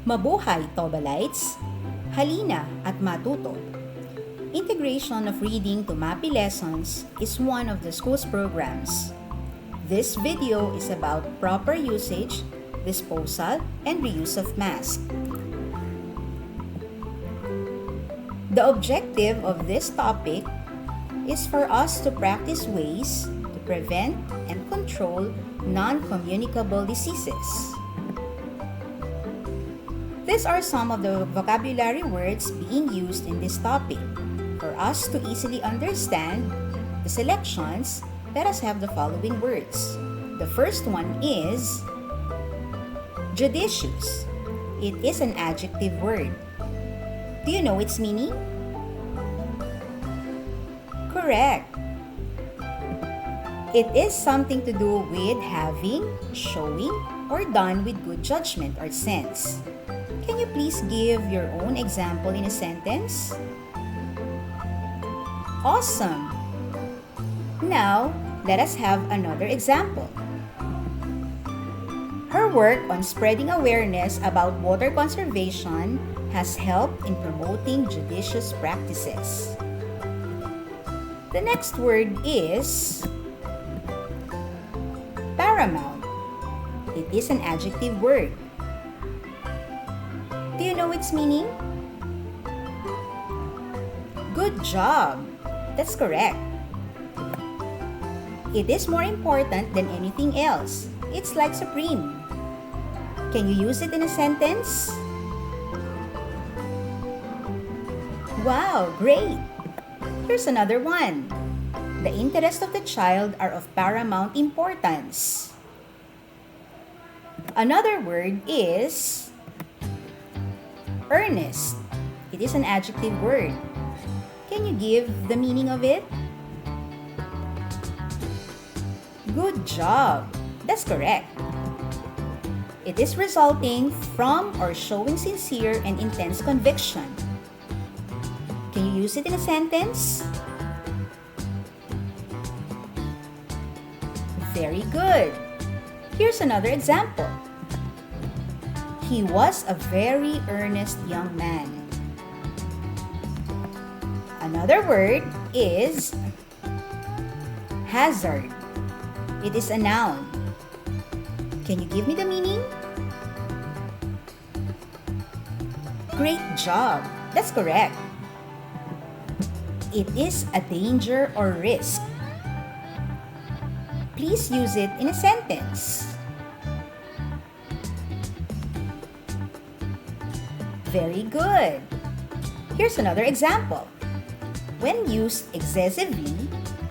Mabuhay, Tobalites! Halina at matuto. Integration of reading to MAPEH lessons is one of the school's programs. This video is about proper usage, disposal, and reuse of masks. The objective of this topic is for us to practice ways to prevent and control non-communicable diseases. These are some of the vocabulary words being used in this topic. For us to easily understand the selections, let us have the following words. The first one is judicious. It is an adjective word. Do you know its meaning? Correct. It is something to do with having, showing, or done with good judgment or sense. Can you please give your own example in a sentence? Awesome! Now, let us have another example. Her work on spreading awareness about water conservation has helped in promoting judicious practices. The next word is paramount. It is an adjective word. Do you know its meaning? Good job! That's correct. It is more important than anything else. It's like supreme. Can you use it in a sentence? Wow, great! Here's another one. The interests of the child are of paramount importance. Another word is earnest. It is an adjective word. Can you give the meaning of it? Good job! That's correct. It is resulting from or showing sincere and intense conviction. Can you use it in a sentence? Very good. Here's another example. He was a very earnest young man. Another word is hazard. It is a noun. Can you give me the meaning? Great job. That's correct. It is a danger or risk. Please use it in a sentence. Very good. Here's another example. When used excessively,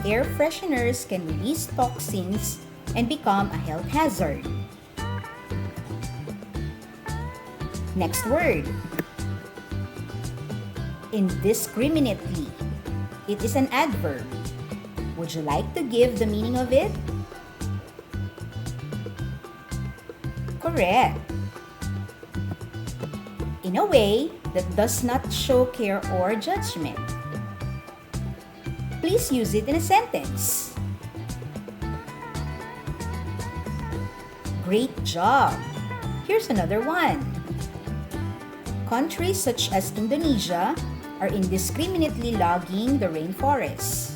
air fresheners can release toxins and become a health hazard. Next word. Indiscriminately. It is an adverb. Would you like to give the meaning of it? Correct. In a way that does not show care or judgment. Please use it in a sentence. Great job! Here's another one. Countries such as Indonesia are indiscriminately logging the rainforests.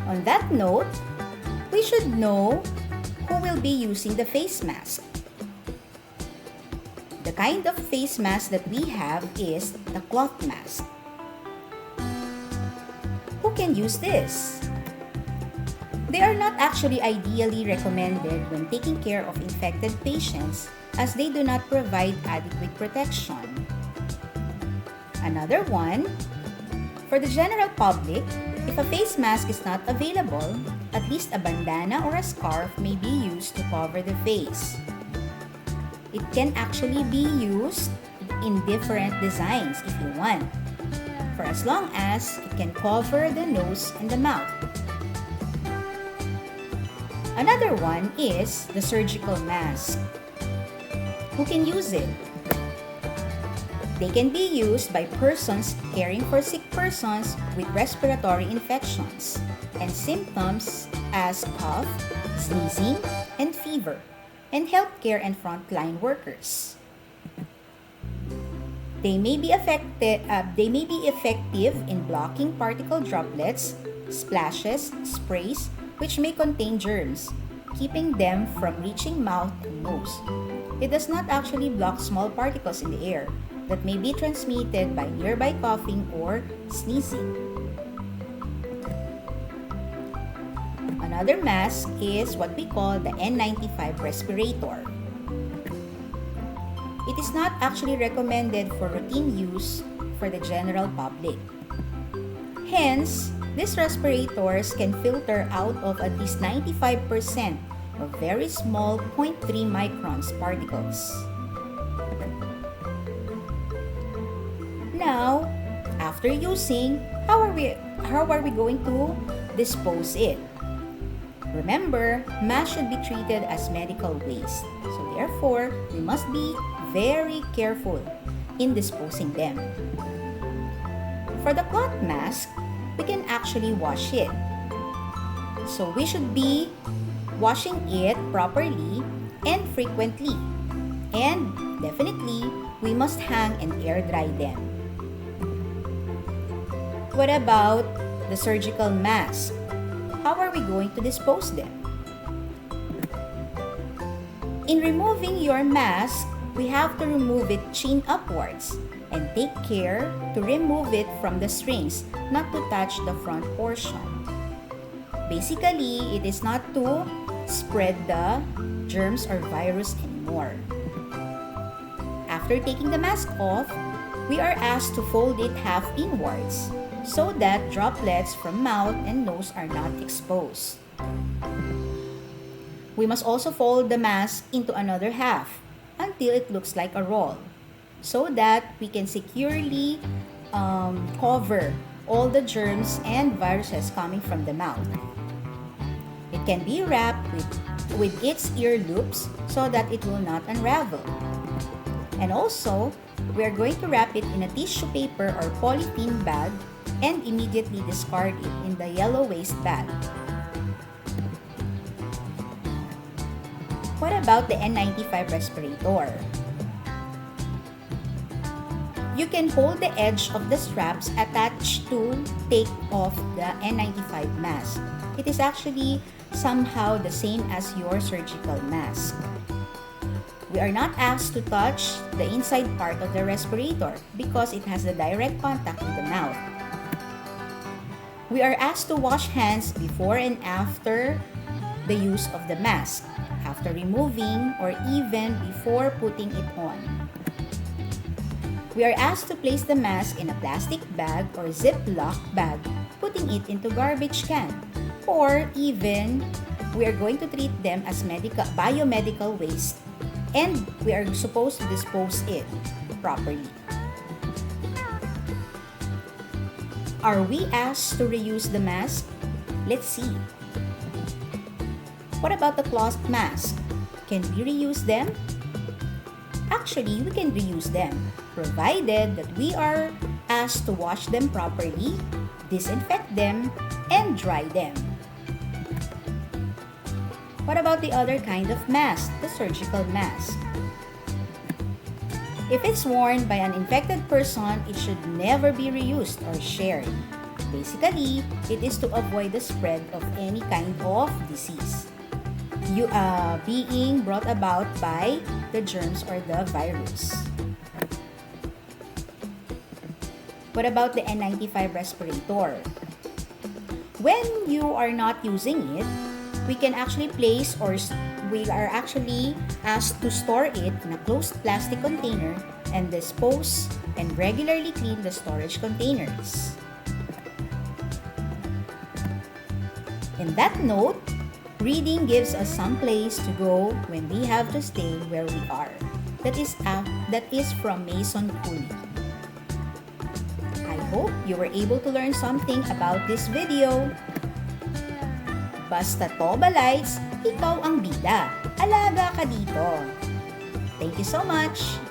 On that note, we should know who will be using the face mask. The kind of face mask that we have is the cloth mask. Who can use this? They are not actually ideally recommended when taking care of infected patients as they do not provide adequate protection. Another one, for the general public, if a face mask is not available, at least a bandana or a scarf may be used to cover the face. It can actually be used in different designs if you want, for as long as it can cover the nose and the mouth. Another one is the surgical mask. Who can use it? They can be used by persons caring for sick persons with respiratory infections and symptoms as cough, sneezing, and fever. and healthcare and frontline workers. They may be effective in blocking particle droplets, splashes, sprays, which may contain germs, keeping them from reaching mouth and nose. It does not actually block small particles in the air that may be transmitted by nearby coughing or sneezing. Another mask is what we call the N95 respirator. It is not actually recommended for routine use for the general public. Hence, these respirators can filter out of at least 95% of very small 0.3 microns particles. Now, after using, how are we going to dispose it? Remember, masks should be treated as medical waste. So therefore, we must be very careful in disposing them. For the cloth mask, we can actually wash it. So we should be washing it properly and frequently. And definitely, we must hang and air dry them. What about the surgical mask? How are we going to dispose them? In removing your mask, we have to remove it chin upwards and take care to remove it from the strings, not to touch the front portion. Basically, it is not to spread the germs or virus anymore. After taking the mask off, we are asked to fold it half inwards so that droplets from mouth and nose are not exposed. We must also fold the mask into another half until it looks like a roll so that we can securely cover all the germs and viruses coming from the mouth. It can be wrapped with its ear loops so that it will not unravel. And also, we are going to wrap it in a tissue paper or polythene bag and immediately discard it in the yellow waste bag. What about the N95 respirator? You can hold the edge of the straps attached to take off the N95 mask. It is actually somehow the same as your surgical mask. We are not asked to touch the inside part of the respirator because it has a direct contact with the mouth. We are asked to wash hands before and after the use of the mask, after removing or even before putting it on. We are asked to place the mask in a plastic bag or Ziploc bag, putting it into garbage can. Or even, we are going to treat them as biomedical waste and we are supposed to dispose it properly. Are we asked to reuse the mask? Let's see. What about the cloth mask? Can we reuse them? Actually, we can reuse them, provided that we are asked to wash them properly, disinfect them, and dry them. What about the other kind of mask, the surgical mask? If it's worn by an infected person, it should never be reused or shared. Basically, it is to avoid the spread of any kind of disease being brought about by the germs or the virus. What about the N95 respirator? When you are not using it, we can actually we are actually asked to store it in a closed plastic container and dispose and regularly clean the storage containers. In that note, reading gives us some place to go when we have to stay where we are. That is from Mason Cooley. I hope you were able to learn something about this video. Basta Toba Lights, ikaw ang bida. Alaga ka dito. Thank you so much!